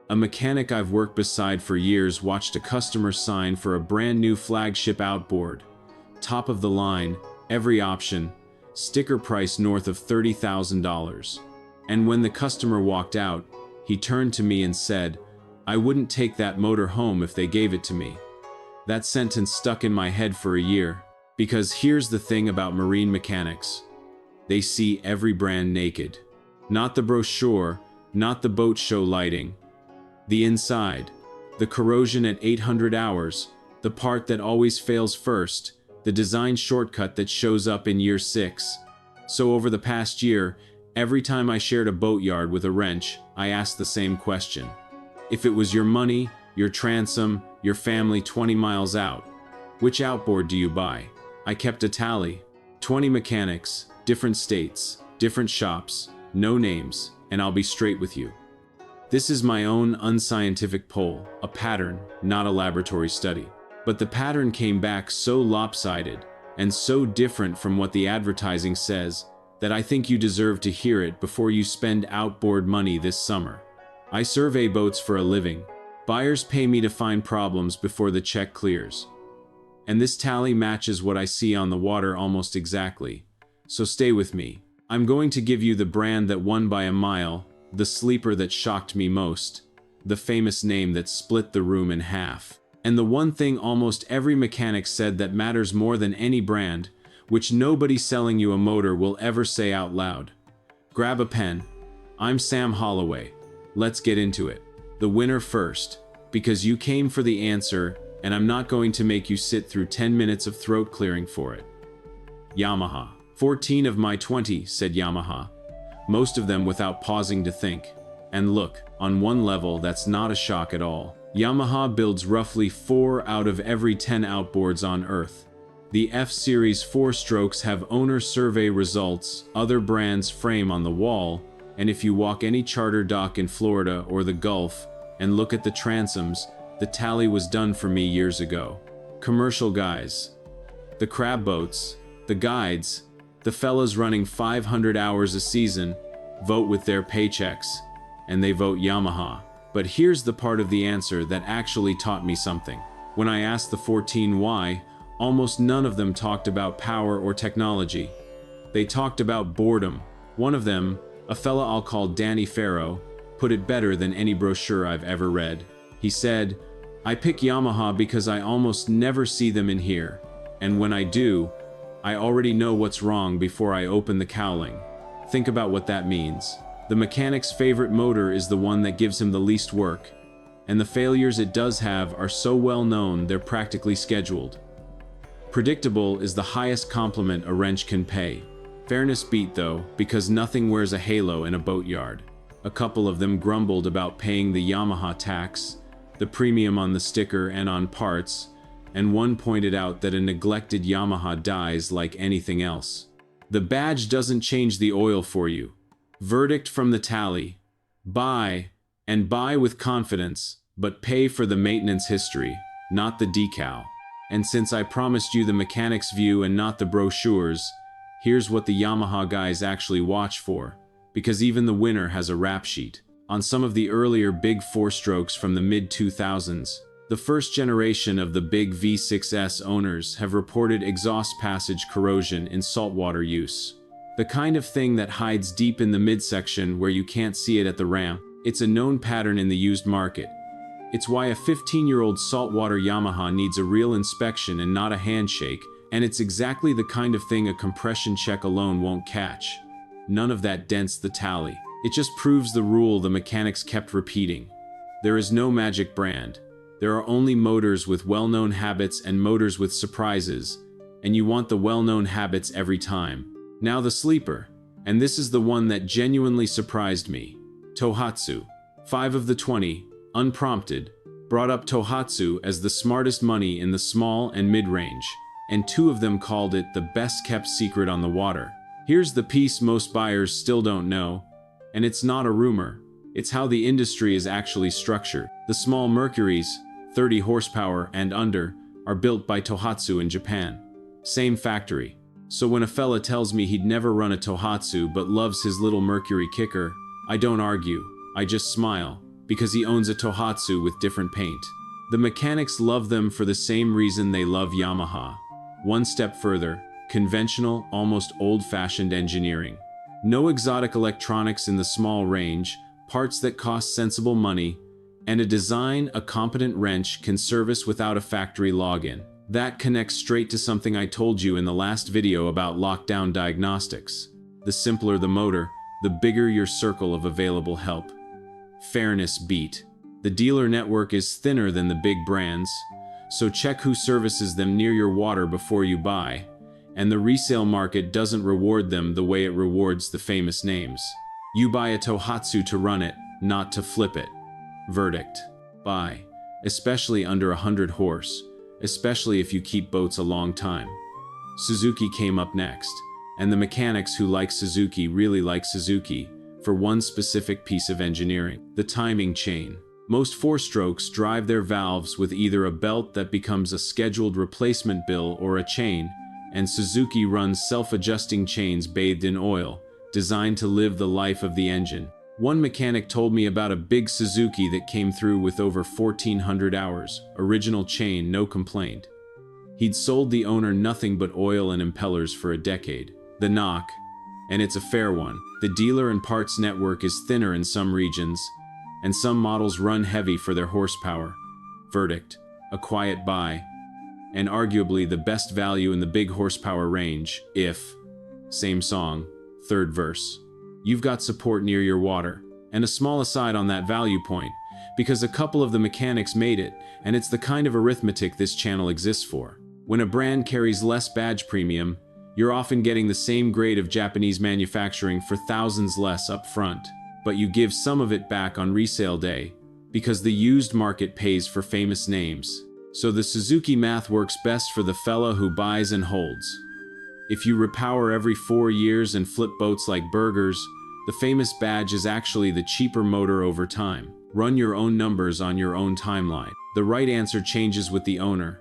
A mechanic I've worked beside for years watched a customer sign for a brand new flagship outboard. Top of the line, every option, sticker price north of $30,000. And when the customer walked out, he turned to me and said, "I wouldn't take that motor home if they gave it to me." That sentence stuck in my head for a year, because here's the thing about marine mechanics. They see every brand naked. Not the brochure, not the boat show lighting. The inside. The corrosion at 800 hours, the part that always fails first, the design shortcut that shows up in year 6. So over the past year, every time I shared a boatyard with a wrench, I asked the same question. If it was your money, your transom, your family 20 miles out, which outboard do you buy? I kept a tally. 20 mechanics, different states, different shops, no names, and I'll be straight with you. This is my own unscientific poll, a pattern, not a laboratory study. But the pattern came back so lopsided and so different from what the advertising says that I think you deserve to hear it before you spend outboard money this summer. I survey boats for a living. Buyers pay me to find problems before the check clears. And this tally matches what I see on the water almost exactly. So stay with me. I'm going to give you the brand that won by a mile, the sleeper that shocked me most, the famous name that split the room in half, and the one thing almost every mechanic said that matters more than any brand, which nobody selling you a motor will ever say out loud. Grab a pen. I'm Sam Holloway. Let's get into it. The winner first, because you came for the answer, and I'm not going to make you sit through 10 minutes of throat clearing for it. Yamaha. 14 of my 20, said Yamaha. Most of them without pausing to think. And look, on one level that's not a shock at all. Yamaha builds roughly 4 out of every 10 outboards on Earth. The F-Series 4-strokes have owner survey results, other brands frame on the wall, and if you walk any charter dock in Florida or the Gulf and look at the transoms, the tally was done for me years ago. Commercial guys. The crab boats, the guides, the fellas running 500 hours a season, vote with their paychecks, and they vote Yamaha. But here's the part of the answer that actually taught me something. When I asked the 14 why, almost none of them talked about power or technology. They talked about boredom. One of them, a fella I'll call Danny Farrow, put it better than any brochure I've ever read. He said, "I pick Yamaha because I almost never see them in here, and when I do, I already know what's wrong before I open the cowling." Think about what that means. The mechanic's favorite motor is the one that gives him the least work, and the failures it does have are so well known they're practically scheduled. Predictable is the highest compliment a wrench can pay. Fairness beat though, because nothing wears a halo in a boatyard. A couple of them grumbled about paying the Yamaha tax, the premium on the sticker and on parts, and one pointed out that a neglected Yamaha dies like anything else. The badge doesn't change the oil for you. Verdict from the tally. Buy, and buy with confidence, but pay for the maintenance history, not the decal. And since I promised you the mechanic's view and not the brochures, here's what the Yamaha guys actually watch for, because even the winner has a rap sheet. On some of the earlier big 4-strokes from the mid-2000s, the first generation of the big V6S owners have reported exhaust passage corrosion in saltwater use. The kind of thing that hides deep in the midsection where you can't see it at the ramp. It's a known pattern in the used market. It's why a 15-year-old saltwater Yamaha needs a real inspection and not a handshake, and it's exactly the kind of thing a compression check alone won't catch. None of that dents the tally. It just proves the rule the mechanics kept repeating. There is no magic brand. There are only motors with well-known habits and motors with surprises, and you want the well-known habits every time. Now the sleeper, and this is the one that genuinely surprised me. Tohatsu. 5 of the 20, unprompted, brought up Tohatsu as the smartest money in the small and mid-range, and 2 of them called it the best-kept secret on the water. Here's the piece most buyers still don't know, and it's not a rumor. It's how the industry is actually structured. The small Mercurys, 30 horsepower and under, are built by Tohatsu in Japan. Same factory. So when a fella tells me he'd never run a Tohatsu but loves his little Mercury kicker, I don't argue, I just smile, because he owns a Tohatsu with different paint. The mechanics love them for the same reason they love Yamaha. One step further, conventional, almost old-fashioned engineering. No exotic electronics in the small range, parts that cost sensible money, and a design a competent wrench can service without a factory login. That connects straight to something I told you in the last video about lockdown diagnostics. The simpler the motor, the bigger your circle of available help. Fairness beat. The dealer network is thinner than the big brands, so check who services them near your water before you buy, and the resale market doesn't reward them the way it rewards the famous names. You buy a Tohatsu to run it, not to flip it. Verdict: buy, especially under 100 horse, especially if you keep boats a long time. Suzuki came up next, and the mechanics who like Suzuki really like Suzuki for one specific piece of engineering: the timing chain. Most four-strokes drive their valves with either a belt that becomes a scheduled replacement bill or a chain, and Suzuki runs self-adjusting chains bathed in oil, designed to live the life of the engine. One mechanic told me about a big Suzuki that came through with over 1,400 hours, original chain, no complaint. He'd sold the owner nothing but oil and impellers for a decade. The knock, and it's a fair one, the dealer and parts network is thinner in some regions, and some models run heavy for their horsepower. Verdict: a quiet buy, and arguably the best value in the big horsepower range if, same song, third verse. You've got support near your water. And a small aside on that value point, because a couple of the mechanics made it, and it's the kind of arithmetic this channel exists for. When a brand carries less badge premium, you're often getting the same grade of Japanese manufacturing for thousands less up front, but you give some of it back on resale day, because the used market pays for famous names. So the Suzuki math works best for the fella who buys and holds. If you repower every 4 years and flip boats like burgers, the famous badge is actually the cheaper motor over time. Run your own numbers on your own timeline. The right answer changes with the owner,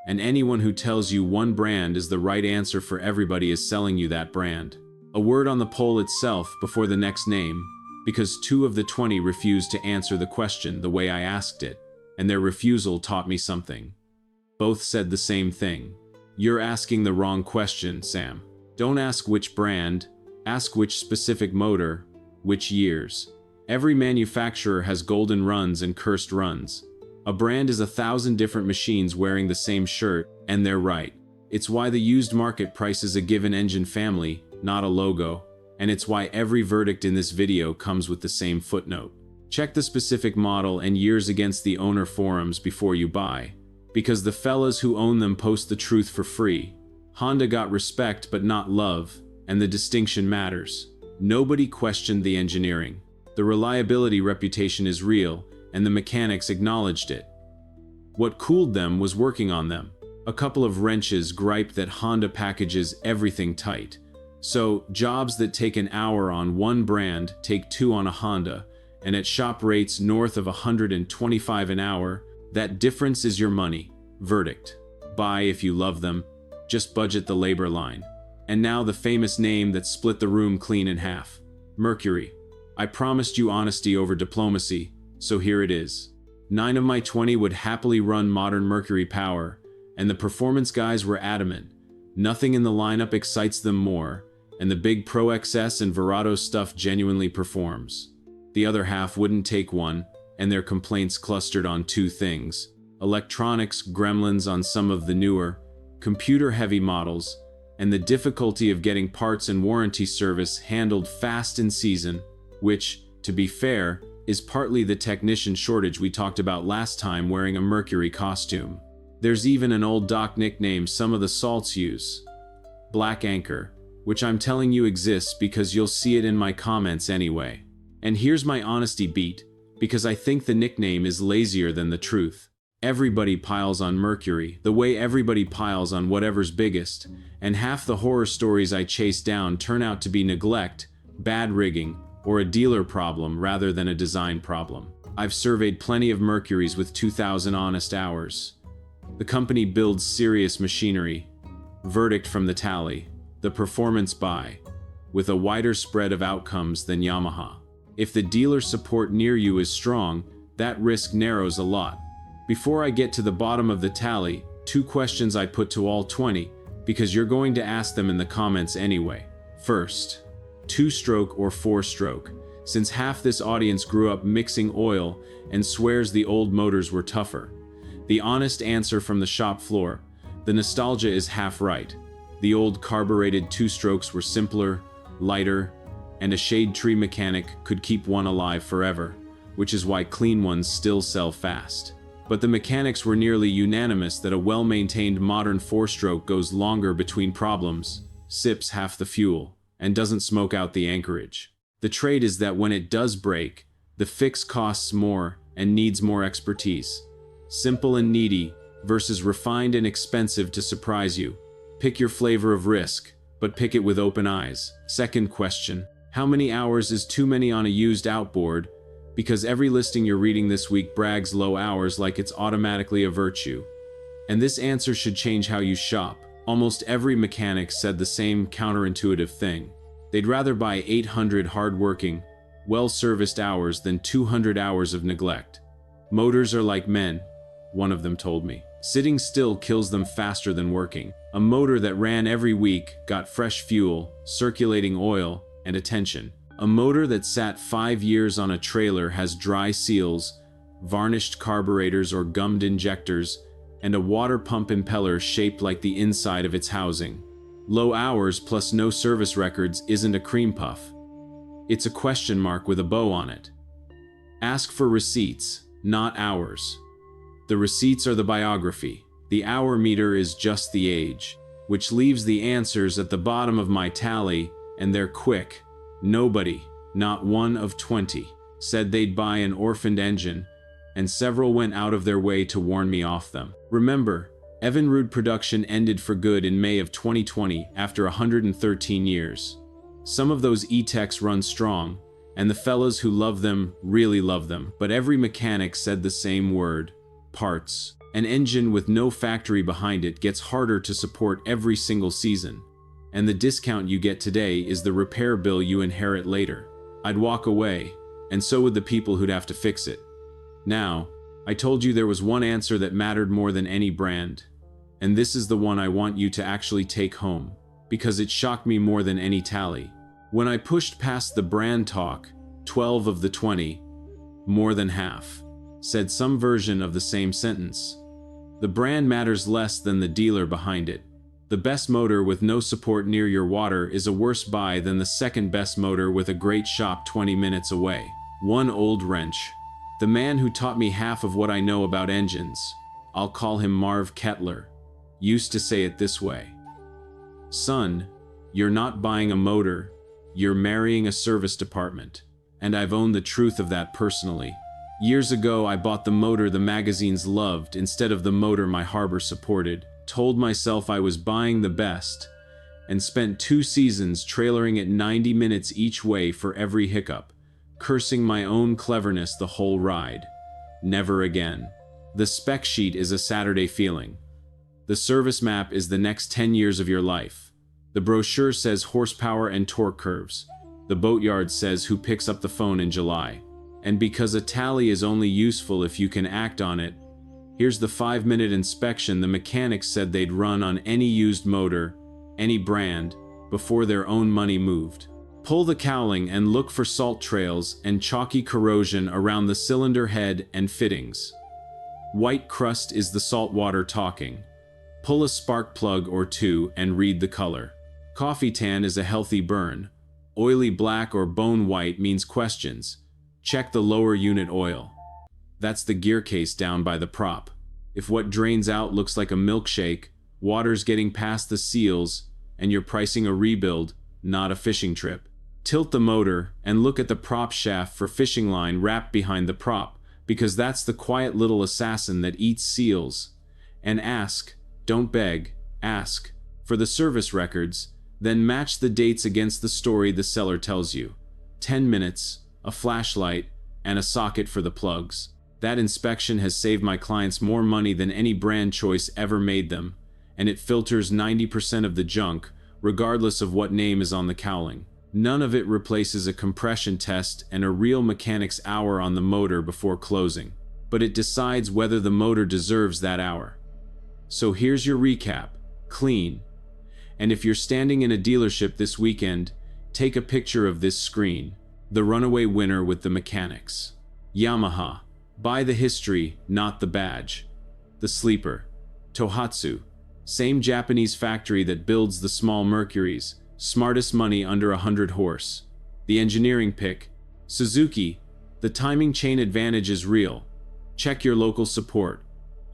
and anyone who tells you one brand is the right answer for everybody is selling you that brand. A word on the poll itself before the next name, because 2 of the 20 refused to answer the question the way I asked it, and their refusal taught me something. Both said the same thing. You're asking the wrong question, Sam. Don't ask which brand, ask which specific motor, which years. Every manufacturer has golden runs and cursed runs. A brand is 1,000 different machines wearing the same shirt, and they're right. It's why the used market prices a given engine family, not a logo, and it's why every verdict in this video comes with the same footnote. Check the specific model and years against the owner forums before you buy, because the fellas who own them post the truth for free. Honda got respect but not love, and the distinction matters. Nobody questioned the engineering. The reliability reputation is real, and the mechanics acknowledged it. What cooled them was working on them. A couple of wrenches gripe that Honda packages everything tight. So, jobs that take an hour on one brand take 2 on a Honda, and at shop rates north of 125 an hour, that difference is your money. Verdict: buy if you love them, just budget the labor line. And now the famous name that split the room clean in half. Mercury. I promised you honesty over diplomacy, so here it is. 9 of my 20 would happily run modern Mercury power, and the performance guys were adamant. Nothing in the lineup excites them more, and the big Pro XS and Verado stuff genuinely performs. The other half wouldn't take one, and their complaints clustered on 2 things: electronics gremlins on some of the newer, computer-heavy models, and the difficulty of getting parts and warranty service handled fast in season, which, to be fair, is partly the technician shortage we talked about last time wearing a Mercury costume. There's even an old dock nickname some of the salts use: Black Anchor, which I'm telling you exists because you'll see it in my comments anyway. And here's my honesty beat, because I think the nickname is lazier than the truth. Everybody piles on Mercury, the way everybody piles on whatever's biggest, and half the horror stories I chase down turn out to be neglect, bad rigging, or a dealer problem rather than a design problem. I've surveyed plenty of Mercurys with 2,000 honest hours. The company builds serious machinery. Verdict from the tally: the performance buy, with a wider spread of outcomes than Yamaha. If the dealer support near you is strong, that risk narrows a lot. Before I get to the bottom of the tally, 2 questions I put to all 20, because you're going to ask them in the comments anyway. First, 2-stroke or 4-stroke, since half this audience grew up mixing oil and swears the old motors were tougher. The honest answer from the shop floor, the nostalgia is half right. The old carbureted 2-strokes were simpler, lighter, and a shade tree mechanic could keep one alive forever, which is why clean ones still sell fast. But the mechanics were nearly unanimous that a well-maintained modern 4-stroke goes longer between problems, sips half the fuel, and doesn't smoke out the anchorage. The trade is that when it does break, the fix costs more and needs more expertise. Simple and needy versus refined and expensive to surprise you. Pick your flavor of risk, but pick it with open eyes. Second question, how many hours is too many on a used outboard? Because every listing you're reading this week brags low hours like it's automatically a virtue. And this answer should change how you shop. Almost every mechanic said the same counterintuitive thing. They'd rather buy 800 hard-working, well-serviced hours than 200 hours of neglect. Motors are like men, one of them told me. Sitting still kills them faster than working. A motor that ran every week got fresh fuel, circulating oil, and attention. A motor that sat 5 years on a trailer has dry seals, varnished carburetors or gummed injectors, and a water pump impeller shaped like the inside of its housing. Low hours plus no service records isn't a cream puff. It's a question mark with a bow on it. Ask for receipts, not hours. The receipts are the biography. The hour meter is just the age, which leaves the answers at the bottom of my tally, and they're quick. Nobody, not one of 20, said they'd buy an orphaned engine, and several went out of their way to warn me off them. Remember, Evinrude production ended for good in May of 2020 after 113 years. Some of those E-Techs run strong, and the fellas who love them really love them, but every mechanic said the same word: parts. An engine with no factory behind it gets harder to support every single season. And the discount you get today is the repair bill you inherit later. I'd walk away, and so would the people who'd have to fix it. Now, I told you there was one answer that mattered more than any brand, and this is the one I want you to actually take home, because it shocked me more than any tally. When I pushed past the brand talk, 12 of the 20, more than half, said some version of the same sentence. The brand matters less than the dealer behind it. The best motor with no support near your water is a worse buy than the second best motor with a great shop 20 minutes away. One old wrench. The man who taught me half of what I know about engines, I'll call him Marv Kettler, used to say it this way: "Son, you're not buying a motor, you're marrying a service department." And I've owned the truth of that personally. Years ago, I bought the motor the magazines loved instead of the motor my harbor supported. Told myself I was buying the best, and spent 2 seasons trailering it 90 minutes each way for every hiccup, cursing my own cleverness the whole ride. Never again. The spec sheet is a Saturday feeling. The service map is the next 10 years of your life. The brochure says horsepower and torque curves. The boatyard says who picks up the phone in July. And because a tally is only useful if you can act on it, here's the 5-minute inspection the mechanics said they'd run on any used motor, any brand, before their own money moved. Pull the cowling and look for salt trails and chalky corrosion around the cylinder head and fittings. White crust is the salt water talking. Pull a spark plug or two and read the color. Coffee tan is a healthy burn. Oily black or bone white means questions. Check the lower unit oil. That's the gear case down by the prop. If what drains out looks like a milkshake, water's getting past the seals, and you're pricing a rebuild, not a fishing trip. Tilt the motor and look at the prop shaft for fishing line wrapped behind the prop, because that's the quiet little assassin that eats seals. And ask, don't beg, ask, for the service records, then match the dates against the story the seller tells you. 10 minutes, a flashlight, and a socket for the plugs. That inspection has saved my clients more money than any brand choice ever made them, and it filters 90% of the junk, regardless of what name is on the cowling. None of it replaces a compression test and a real mechanic's hour on the motor before closing, but it decides whether the motor deserves that hour. So here's your recap: clean. And if you're standing in a dealership this weekend, take a picture of this screen, the runaway winner with the mechanics. Yamaha. Buy the history, not the badge. The sleeper. Tohatsu. Same Japanese factory that builds the small Mercurys, smartest money under 100 horse. The engineering pick. Suzuki. The timing chain advantage is real. Check your local support.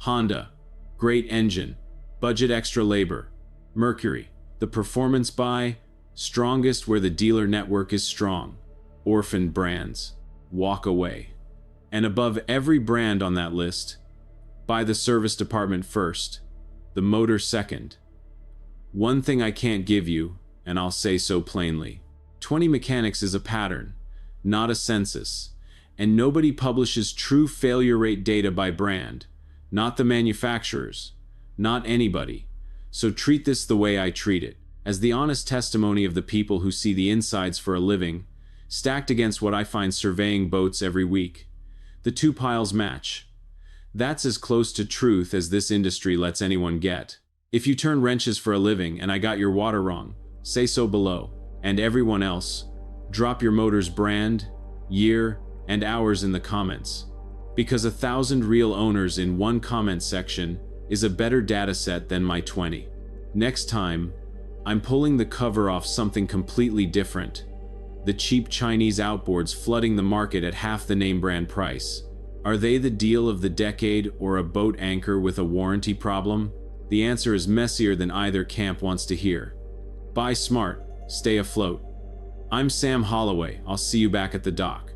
Honda. Great engine. Budget extra labor. Mercury. The performance buy. Strongest where the dealer network is strong. Orphan brands. Walk away. And above every brand on that list, buy the service department first, the motor second. One thing I can't give you, and I'll say so plainly: 20 mechanics is a pattern, not a census, and nobody publishes true failure rate data by brand, not the manufacturers, not anybody. So treat this the way I treat it, as the honest testimony of the people who see the insides for a living, stacked against what I find surveying boats every week. The two piles match. That's as close to truth as this industry lets anyone get. If you turn wrenches for a living and I got your water wrong, say so below. And everyone else, drop your motor's brand, year, and hours in the comments. Because 1,000 real owners in one comment section is a better data set than my 20. Next time, I'm pulling the cover off something completely different. The cheap Chinese outboards flooding the market at half the name brand price. Are they the deal of the decade or a boat anchor with a warranty problem? The answer is messier than either camp wants to hear. Buy smart, stay afloat. I'm Sam Holloway. I'll see you back at the dock.